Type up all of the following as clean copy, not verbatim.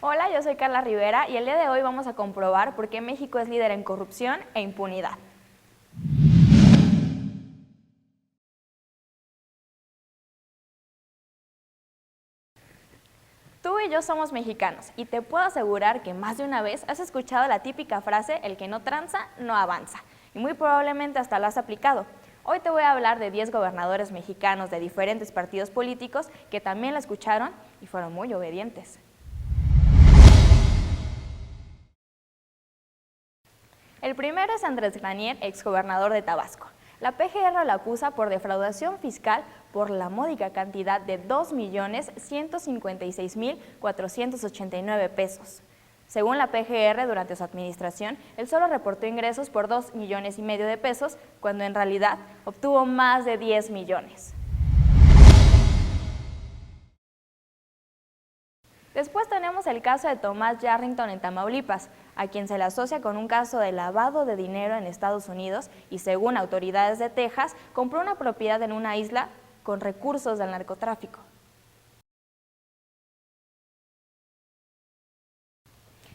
Hola, yo soy Carla Rivera y el día de hoy vamos a comprobar por qué México es líder en corrupción e impunidad. Tú y yo somos mexicanos y te puedo asegurar que más de una vez has escuchado la típica frase "el que no tranza, no avanza", y muy probablemente hasta la has aplicado. Hoy te voy a hablar de 10 gobernadores mexicanos de diferentes partidos políticos que también la escucharon y fueron muy obedientes. El primero es Andrés Granier, exgobernador de Tabasco. La PGR lo acusa por defraudación fiscal por la módica cantidad de 2.156.489 pesos. Según la PGR, durante su administración, él solo reportó ingresos por 2,5 millones de pesos, cuando en realidad obtuvo más de 10 millones. Después tenemos el caso de Tomás Yarrington en Tamaulipas, a quien se le asocia con un caso de lavado de dinero en Estados Unidos y, según autoridades de Texas, compró una propiedad en una isla con recursos del narcotráfico.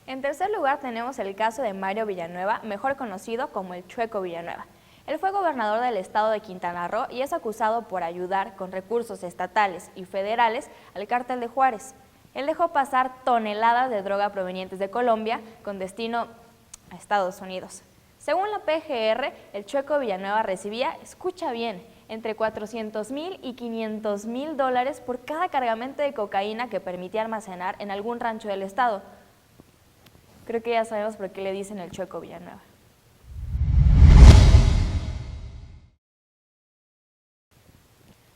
En tercer lugar tenemos el caso de Mario Villanueva, mejor conocido como el Chueco Villanueva. Él fue gobernador del estado de Quintana Roo y es acusado por ayudar con recursos estatales y federales al cártel de Juárez. Él dejó pasar toneladas de droga provenientes de Colombia con destino a Estados Unidos. Según la PGR, el Chueco Villanueva recibía, escucha bien, entre $400,000 y $500,000 por cada cargamento de cocaína que permitía almacenar en algún rancho del estado. Creo que ya sabemos por qué le dicen el Chueco Villanueva.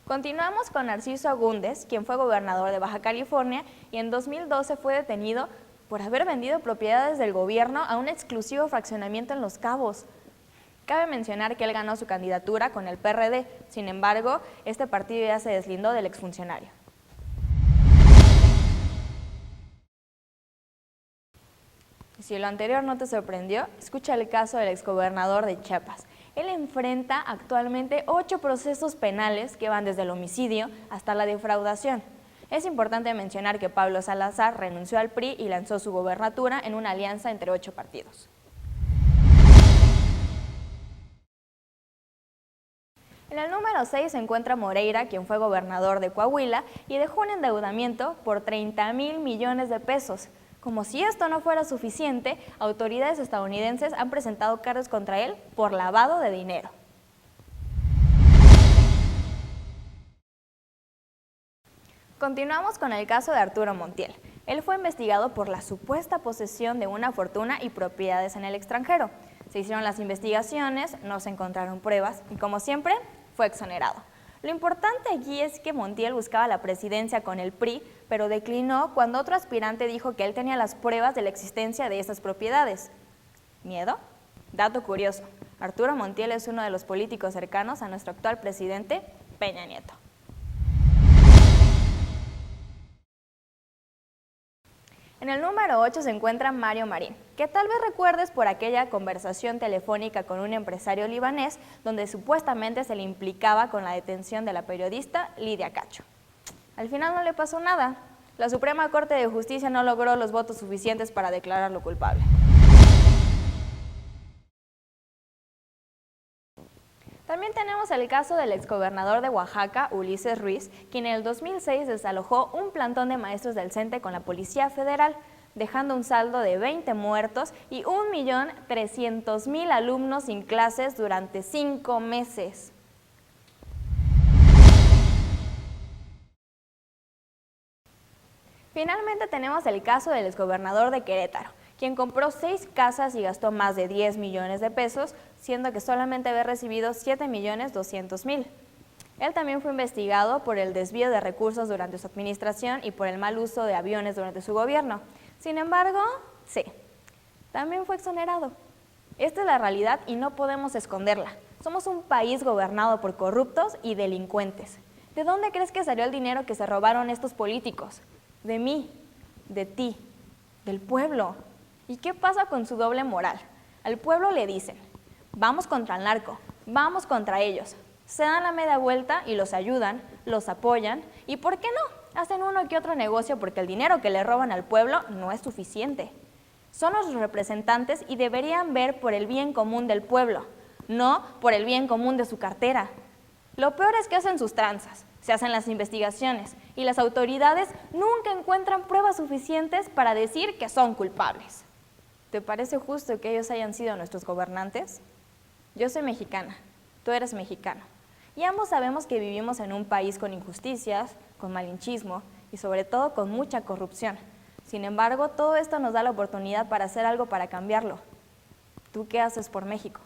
Continuamos con Narciso Agúndez, quien fue gobernador de Baja California y en 2012 fue detenido por haber vendido propiedades del gobierno a un exclusivo fraccionamiento en Los Cabos. Cabe mencionar que él ganó su candidatura con el PRD, sin embargo, este partido ya se deslindó del exfuncionario. Si lo anterior no te sorprendió, escucha el caso del exgobernador de Chiapas. Él enfrenta actualmente 8 procesos penales que van desde el homicidio hasta la defraudación. Es importante mencionar que Pablo Salazar renunció al PRI y lanzó su gobernatura en una alianza entre 8 partidos. En el número 6 se encuentra Moreira, quien fue gobernador de Coahuila y dejó un endeudamiento por 30,000 millones de pesos. Como si esto no fuera suficiente, autoridades estadounidenses han presentado cargos contra él por lavado de dinero. Continuamos con el caso de Arturo Montiel. Él fue investigado por la supuesta posesión de una fortuna y propiedades en el extranjero. Se hicieron las investigaciones, no se encontraron pruebas y, como siempre, fue exonerado. Lo importante aquí es que Montiel buscaba la presidencia con el PRI, pero declinó cuando otro aspirante dijo que él tenía las pruebas de la existencia de esas propiedades. ¿Miedo? Dato curioso, Arturo Montiel es uno de los políticos cercanos a nuestro actual presidente, Peña Nieto. En el número 8 se encuentra Mario Marín, que tal vez recuerdes por aquella conversación telefónica con un empresario libanés donde supuestamente se le implicaba con la detención de la periodista Lidia Cacho. Al final no le pasó nada. La Suprema Corte de Justicia no logró los votos suficientes para declararlo culpable. También tenemos el caso del exgobernador de Oaxaca, Ulises Ruiz, quien en el 2006 desalojó un plantón de maestros del CENTE con la Policía Federal, dejando un saldo de 20 muertos y 1.300.000 alumnos sin clases durante 5 meses. Finalmente tenemos el caso del exgobernador de Querétaro, quien compró 6 casas y gastó más de 10 millones de pesos, siendo que solamente había recibido 7.200.000. Él también fue investigado por el desvío de recursos durante su administración y por el mal uso de aviones durante su gobierno. Sin embargo, sí, también fue exonerado. Esta es la realidad y no podemos esconderla. Somos un país gobernado por corruptos y delincuentes. ¿De dónde crees que salió el dinero que se robaron estos políticos? De mí, de ti, del pueblo. ¿Y qué pasa con su doble moral? Al pueblo le dicen, vamos contra el narco, vamos contra ellos. Se dan la media vuelta y los ayudan, los apoyan y, ¿por qué no?, Hacen uno que otro negocio porque el dinero que le roban al pueblo no es suficiente. Son nuestros representantes y deberían ver por el bien común del pueblo, no por el bien común de su cartera. Lo peor es que hacen sus tranzas, se hacen las investigaciones y las autoridades nunca encuentran pruebas suficientes para decir que son culpables. ¿Te parece justo que ellos hayan sido nuestros gobernantes? Yo soy mexicana, tú eres mexicano, y ambos sabemos que vivimos en un país con injusticias, con malinchismo y sobre todo con mucha corrupción. Sin embargo, todo esto nos da la oportunidad para hacer algo para cambiarlo. ¿Tú qué haces por México?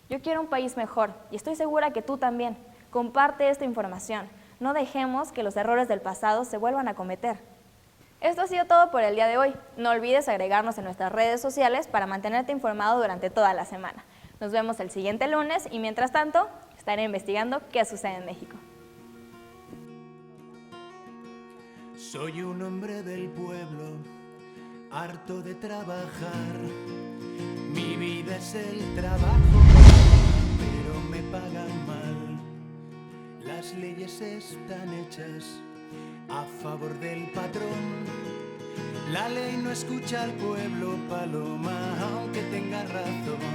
Yo quiero un país mejor y estoy segura que tú también. Comparte esta información. No dejemos que los errores del pasado se vuelvan a cometer. Esto ha sido todo por el día de hoy. No olvides agregarnos en nuestras redes sociales para mantenerte informado durante toda la semana. Nos vemos el siguiente lunes y mientras tanto, estaré investigando qué sucede en México. Soy un hombre del pueblo, harto de trabajar. Mi vida es el trabajo, pero me pagan mal. Las leyes están hechas a favor del patrón. La ley no escucha al pueblo, paloma, aunque tenga razón.